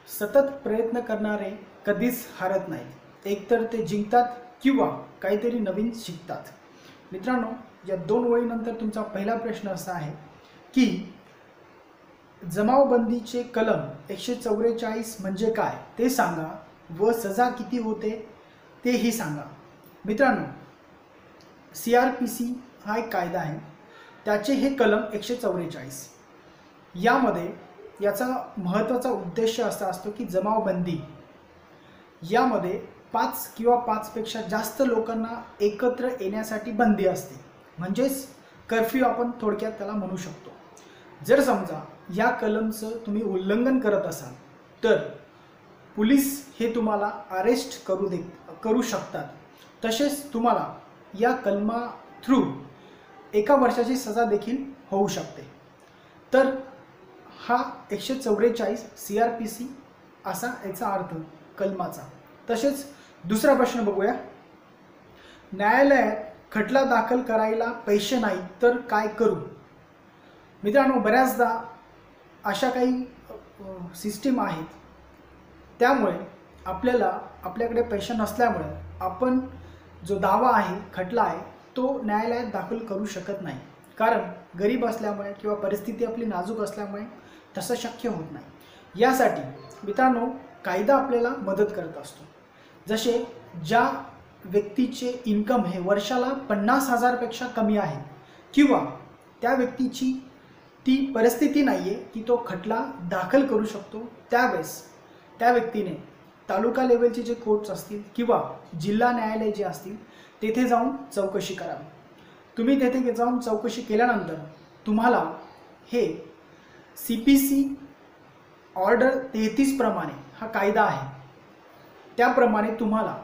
सतत प्रयत्न करणारे कधीच हारत नाहीत. एकतर ते जिंकतात किंवा काहीतरी नवीन शिकतात. मित्रांनो, या 2 ओळीनंतर तुमचा पहिला प्रश्न असा आहे की जमावबंदीचे कलम 144 म्हणजे काय ते सांगा व सजा किती होते तेही सांगा. मित्रांनो, CRPC हा एक कायदा आहे. त्याचे हे कलम 144. यामध्ये याचा महत्त्वाचा उद्देश असा असतो की जमावबंदी यामध्ये 5 किंवा 5 पेक्षा जास्त लोकांना एकत्र येण्यासाठी बंदी असते. म्हणजेच कर्फ्यू आपण थोडक्यात त्याला म्हणू शकतो. जर समजा या कलमचं तुम्ही उल्लंघन करत असाल तर पोलीस हे तुम्हाला अरेस्ट करू शकतात. तसेच तुम्हाला या कलमा थ्रू 1 वर्षाची सजा देखील होऊ शकते. तर हा 144 CRPC असा याचा अर्थ कलमाचा. तसेच दुसरा प्रश्न बघूया. न्यायालयात खटला दाखल करायला पैसे नाही तर काय करू? मित्रांनो, बऱ्याचदा अशा काही सिस्टीम आहेत त्यामुळे आपल्याकडे पैसे नसल्यामुळे आपण जो दावा आहे, खटला आहे, तो न्यायालयात दाखल करू शकत नाही. कारण गरीब असल्यामुळे किंवा परिस्थिती आपली नाजूक असल्यामुळे तसं शक्य होत नाही. यासाठी मित्रांनो कायदा आपल्याला मदत करत असतो. जसे ज्या व्यक्तीचे इन्कम हे वर्षाला 50,000 पेक्षा कमी आहे किंवा त्या व्यक्तीची ती परिस्थिती नाही आहे की तो खटला दाखल करू शकतो, त्यावेळेस त्या व्यक्तीने तालुका लेवलचे जे कोर्ट्स असतील किंवा जिल्हा न्यायालय जे असतील तेथे जाऊन चौकशी करावी. तुम्ही तेथे जाऊन चौकशी केल्यानंतर तुम्हाला हे CPC ऑर्डर 33 प्रमाणे हा कायदा आहे, त्याप्रमाणे तुम्हाला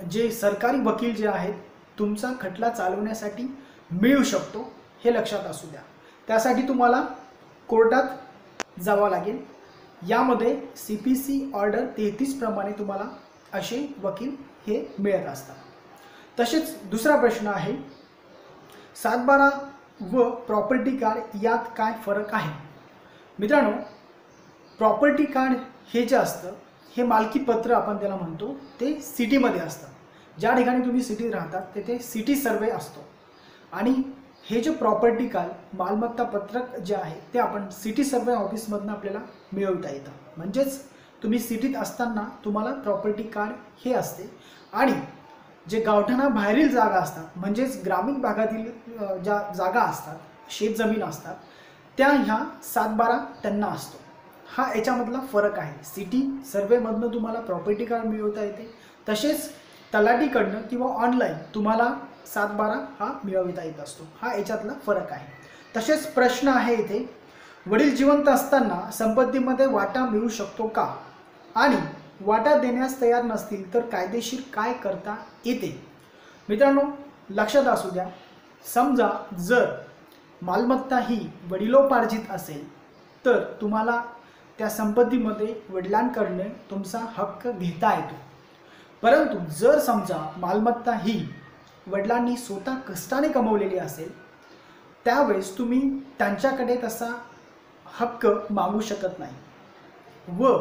जे सरकारी वकील जे आहेत तुमचा खटला चालवण्यासाठी मिळू शकतो, हे लक्षात असू द्या. त्यासाठी तुम्हाला कोर्टात जावं लागेल. यामध्ये CPC ऑर्डर 33 प्रमाणे तुम्हाला असे वकील हे मिळत असतात. तसेच दुसरा प्रश्न आहे, 7/12 व प्रॉपर्टी कार्ड यात काय फरक आहे? मित्रांनो, प्रॉपर्टी कार्ड हे जे असतं हे मालकी पत्र आपण त्याला म्हणतो, ते सिटीमध्ये असतं. ज्या ठिकाणी तुम्ही सिटीत राहतात तेथे सिटी सर्वे असतो आणि हे जे प्रॉपर्टी कार्ड मालमत्ता पत्रक जे आहे ते आपण सिटी सर्वे ऑफिसमधून आपल्याला मिळवता येतं. म्हणजेच तुम्ही सिटीत असताना तुम्हाला प्रॉपर्टी कार्ड हे असते आणि जे गावठाणाबाहेरील जागा असतात म्हणजेच ग्रामीण भागातील ज्या जागा असतात, शेतजमीन असतात, त्या ह्या 7/12 त्यांना असतो. हा याच्यामधला फरक आहे. सिटी सर्वेमधनं तुम्हाला प्रॉपर्टी कार्ड मिळवता येते, तसेच तलाठीकडनं किंवा ऑनलाईन तुम्हाला 7/12 हा मिळवता येत असतो. हा याच्यातला फरक आहे. तसेच प्रश्न आहे इथे, वडील जिवंत असताना संपत्तीमध्ये वाटा मिळू शकतो का? आणि वाटा देण्यास तयार नसतील तर कायदेशीर काय करता येते? मित्रांनो, लक्षात असू द्या, समजा जर मालमत्ता ही वडिलोपार्जित असेल तर तुम्हाला त्या संपत्तीमध्ये वडिलांकडून तुमचा हक्क घेता येतो. परंतु जर समजा मालमत्ता ही वडिलांनी स्वतः कष्टाने कमवलेली असेल त्यावेळेस तुम्ही त्यांच्याकडे तसा हक्क मागू शकत नाही व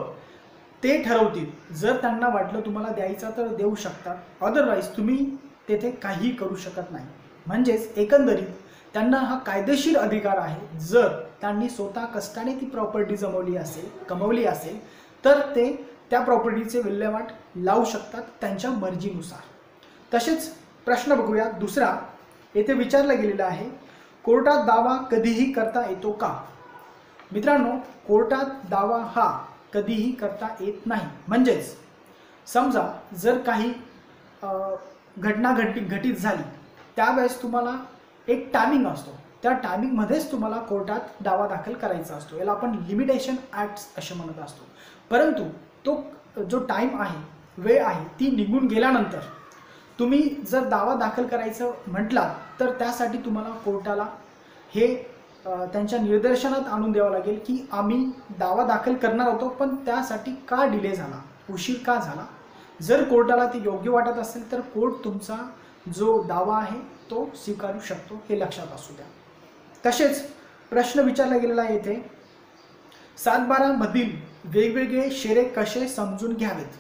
ते ठरवतील. जर त्यांना वाटलं तुम्हाला द्यायचा तर देऊ शकतात, अदरवाईज तुम्ही तेथे काही करू शकत नाही. म्हणजेच एकंदरीत त्यांना हा कायदेशीर अधिकार आहे. जर त्यांनी स्वतः कष्टाने ती प्रॉपर्टी कमवली असेल तर ते त्या प्रॉपर्टीचे विल्हेवाट लावू शकतात त्यांच्या मर्जीनुसार. तसेच प्रश्न बघूया दुसरा. येथे विचारला गेलेला आहे, कोर्टात दावा कधीही करता येतो का? मित्रांनो, कोर्टात दावा हा कधीही करता येत नाही. म्हणजेच समजा जर काही घटना घटित झाली त्यावेळेस तुम्हाला एक टायमिंग असतो, त्या टायमिंगमध्येच तुम्हाला कोर्टात दावा दाखल करायचा असतो. याला आपण लिमिटेशन ॲक्ट्स असे म्हणत असतो. परंतु तो जो टाईम आहे, वेळ आहे, ती निघून गेल्यानंतर तुम्ही जर दावा दाखल करायचं म्हटलात तर त्यासाठी तुम्हाला कोर्टाला हे त्यांच्या निदर्शनात आणून द्यावं लागेल की आम्ही दावा दाखल करणार होतो पण त्यासाठी का डिले झाला, उशीर का झाला. जर कोर्टाला ते योग्य वाटत असेल तर कोर्ट तुमचा जो दावा आहे तो स्वीकारू शकतो, हे लक्षात असू द्या. तसेच प्रश्न विचारला गेलेला आहे येथे, 7/12 मधील वेगवेगळे शेरे कसे समजून घ्यावेत?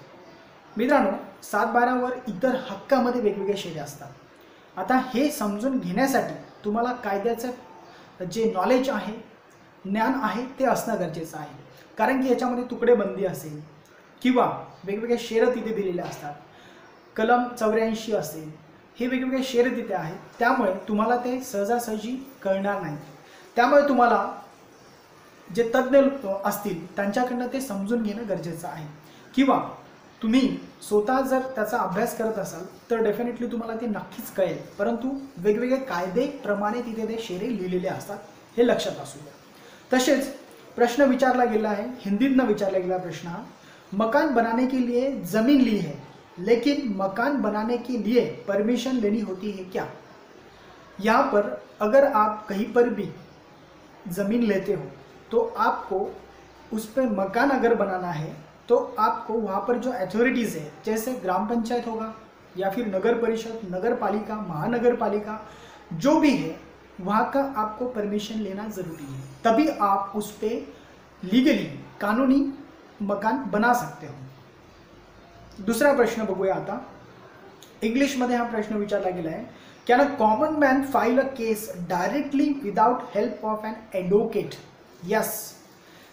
मित्रांनो, 7/12वर इतर हक्कामध्ये वेगवेगळे शेरे असतात. आता हे समजून घेण्यासाठी तुम्हाला कायद्याचं जे नॉलेज आहे, ज्ञान आहे ते असणं गरजेचं आहे. कारण की याच्यामध्ये तुकडेबंदी असेल किंवा वेगवेगळे शेरे तिथे दिलेले असतात. कलम 84 असेल, हे वेगवेगळे शेरे तिथे आहेत. त्यामुळे तुम्हाला ते सहजासहजी कळणार नाही. त्यामुळे तुम्हाला जे तज्ज्ञ असतील त्यांच्याकडनं ते समजून घेणं गरजेचं आहे. किंवा तुम्ही स्वतः जर त्याचा अभ्यास करत असाल तर डेफिनेटली तुम्हाला ते नक्कीच कळेल. परंतु वेगवेगळे कायदेप्रमाणे तिथे ते शेरे लिहिलेले असतात, हे लक्षात असू द्या. तसेच प्रश्न विचारला गेला है, हिंदीतनं विचारला गेला प्रश्न हा, मकान बनाने के लिए ज़मीन ली है लेकिन मकान बनाने के लिए परमिशन लेनी होती है क्या? यहाँ पर अगर आप कहीं पर भी ज़मीन लेते हो तो आपको उस पर मकान अगर बनाना है तो आपको वहाँ पर जो अथॉरिटीज़ है, जैसे ग्राम पंचायत होगा या फिर नगर परिषद, नगर पालिका, महानगर पालिका, जो भी है वहाँ का आपको परमिशन लेना ज़रूरी है. तभी आप उस पर लीगली, कानूनी मकान बना सकते हो. दुसरा प्रश्न बघूया आता. इंग्लिशमध्ये हा प्रश्न विचारला गेला आहे, can a common man file a case directly without help of an advocate? Yes,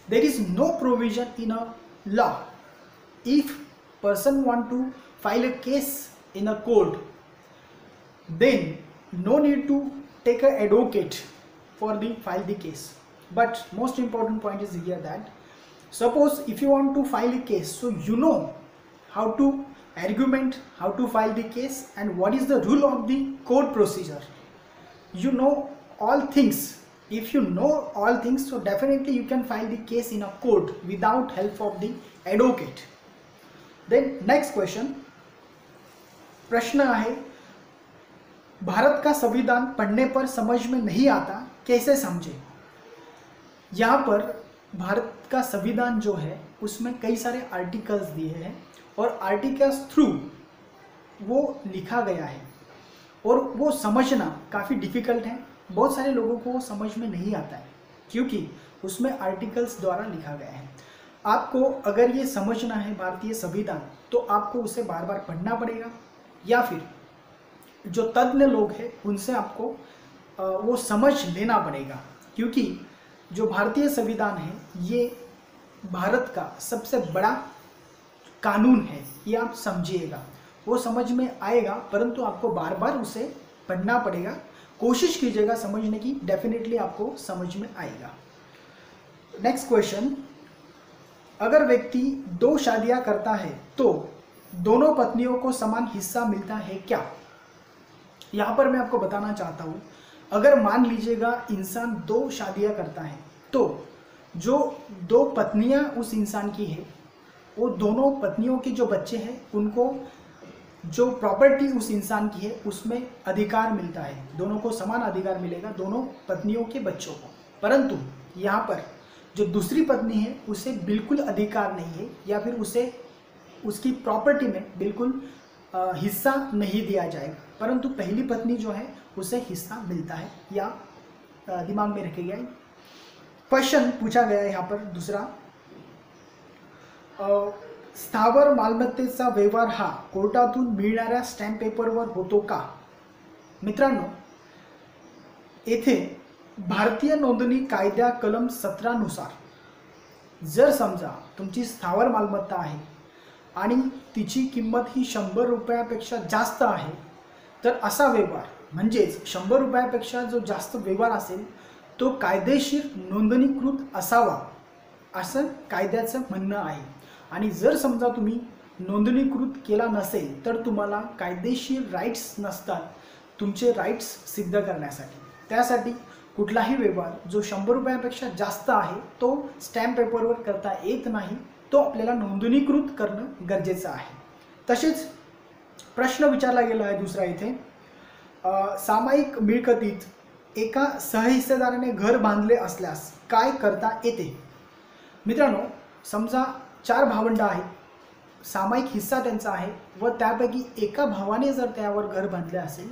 there is no provision in a law. If person want to file a case in a court, then no need to take a advocate for the file the case. But most important point is here that suppose if you want to file a case, so you know how to argument, how to file the case, and what is the rule of the court procedure. You know all things. If you know all things, so definitely you can file the case in a court without help of the advocate. Then next question, प्रश्न है, भारत का संविधान पढ़ने पर समझ में नहीं आता, कैसे समझे? यहाँ पर भारत का संविधान जो है उसमें कई सारे आर्टिकल्स दिए हैं और आर्टिकल्स थ्रू वो लिखा गया है और वो समझना काफ़ी डिफ़िकल्ट है. बहुत सारे लोगों को समझ में नहीं आता है क्योंकि उसमें आर्टिकल्स द्वारा लिखा गया है. आपको अगर ये समझना है भारतीय संविधान तो आपको उसे बार बार पढ़ना पड़ेगा या फिर जो तज्ञ लोग हैं उनसे आपको वो समझ लेना पड़ेगा. क्योंकि जो भारतीय संविधान है ये भारत का सबसे बड़ा कानून है, ये आप समझिएगा. वो समझ में आएगा परंतु आपको बार बार उसे पढ़ना पड़ेगा. कोशिश कीजिएगा समझने की, डेफिनेटली आपको समझ में आएगा. नेक्स्ट क्वेश्चन, अगर व्यक्ति 2 शादियां करता है तो दोनों पत्नियों को समान हिस्सा मिलता है क्या? यहाँ पर मैं आपको बताना चाहता हूँ, अगर मान लीजिएगा इंसान 2 शादियां करता है तो जो 2 पत्नियां उस इंसान की है वो दोनों पत्नियों के जो बच्चे हैं उनको जो प्रॉपर्टी उस इंसान की है उसमें अधिकार मिलता है. दोनों को समान अधिकार मिलेगा, दोनों पत्नियों के बच्चों को. परंतु यहाँ पर जो दूसरी पत्नी है उसे बिल्कुल अधिकार नहीं है या फिर उसे उसकी प्रॉपर्टी में बिल्कुल हिस्सा नहीं दिया जाएगा. परंतु पहली पत्नी जो है उसे हिस्सा मिलता है, या दिमाग में रखिएगा. क्वेश्चन पूछा गया है यहाँ पर दूसरा, स्थावर मालमत्तेचा व्यवहार हा कोर्टातून मिळणाऱ्या स्टॅम्प पेपरवर होतो का? मित्रांनो, येथे भारतीय नोंदणी कायदा कलम 17 नुसार जर समजा तुमची स्थावर मालमत्ता आहे आणि तिची किंमत ही 100 रुपयापेक्षा जास्त आहे तर असा व्यवहार म्हणजेच 100 रुपयापेक्षा जो जास्त व्यवहार असेल तो कायदेशीर नोंदणीकृत असावा असं कायद्याचं म्हणणं आहे. आणि जर समजा तुम्ही नोंदणीकृत केला नसेल तर तुम्हाला कायदेशीर राईट्स नसतात तुमचे राईट्स सिद्ध करण्यासाठी. त्यासाठी कुठलाही व्यवहार जो 100 रुपयापेक्षा जास्त आहे तो स्टॅम्प पेपरवर करता येत नाही, तो आपल्याला नोंदणीकृत करणं गरजेचं आहे. तसेच प्रश्न विचारला गेला आहे दुसरा इथे, सामायिक मिळकतीत एका सहहिस्सेदाराने घर बांधले असल्यास काय करता येते? मित्रांनो, समजा 4 भावंड आहेत, सामायिक हिस्सा त्यांचा आहे व त्यापैकी एका भावाने जर त्यावर घर बांधले असेल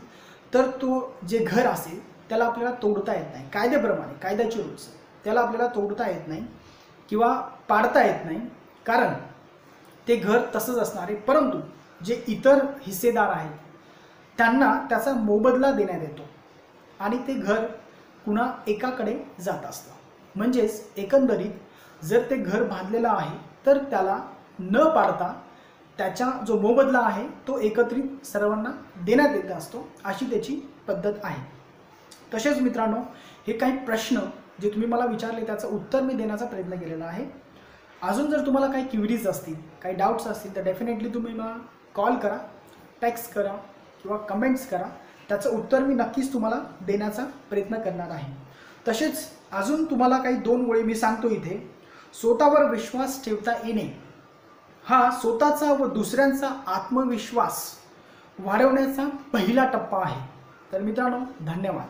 तर तो जे घर असेल त्याला आपल्याला तोडता येत नाही. कायद्याप्रमाणे, कायद्याचे रूल्स, त्याला आपल्याला तोडता येत नाही. किंवा पाडता येत नाही, कारण ते घर तसंच असणार आहे. परंतु जे इतर हिस्सेदार आहेत त्यांना त्याचा मोबदला देण्यात येतो आणि ते घर पुन्हा एकाकडे जात असतं. म्हणजेच एकंदरीत जर ते घर बांधलेलं आहे तर त्याला न पाडता त्याचा जो मोबदला आहे तो एकत्रित सर्वांना देण्यात येत असतो, अशी त्याची पद्धत आहे. तसेच मित्रांनो, हे काही प्रश्न जे तुम्ही मला विचारले त्याचं उत्तर मी देण्याचा प्रयत्न केलेला आहे. अजून जर तुम्हाला काही क्युरीज असतील, काही डाऊट्स असतील तर डेफिनेटली तुम्ही मला कॉल करा, टेक्स्ट करा किंवा कमेंट्स करा. त्याचं उत्तर मी नक्कीच तुम्हाला देण्याचा प्रयत्न करणार आहे. तसेच अजून तुम्हाला काही 2 ओळी मी सांगतो इथे. स्वतःवर विश्वास ठेवता येणे हा स्वतःचा व दुसऱ्यांचा आत्मविश्वास वाढवण्याचा पहिला टप्पा आहे. तर मित्रांनो, धन्यवाद.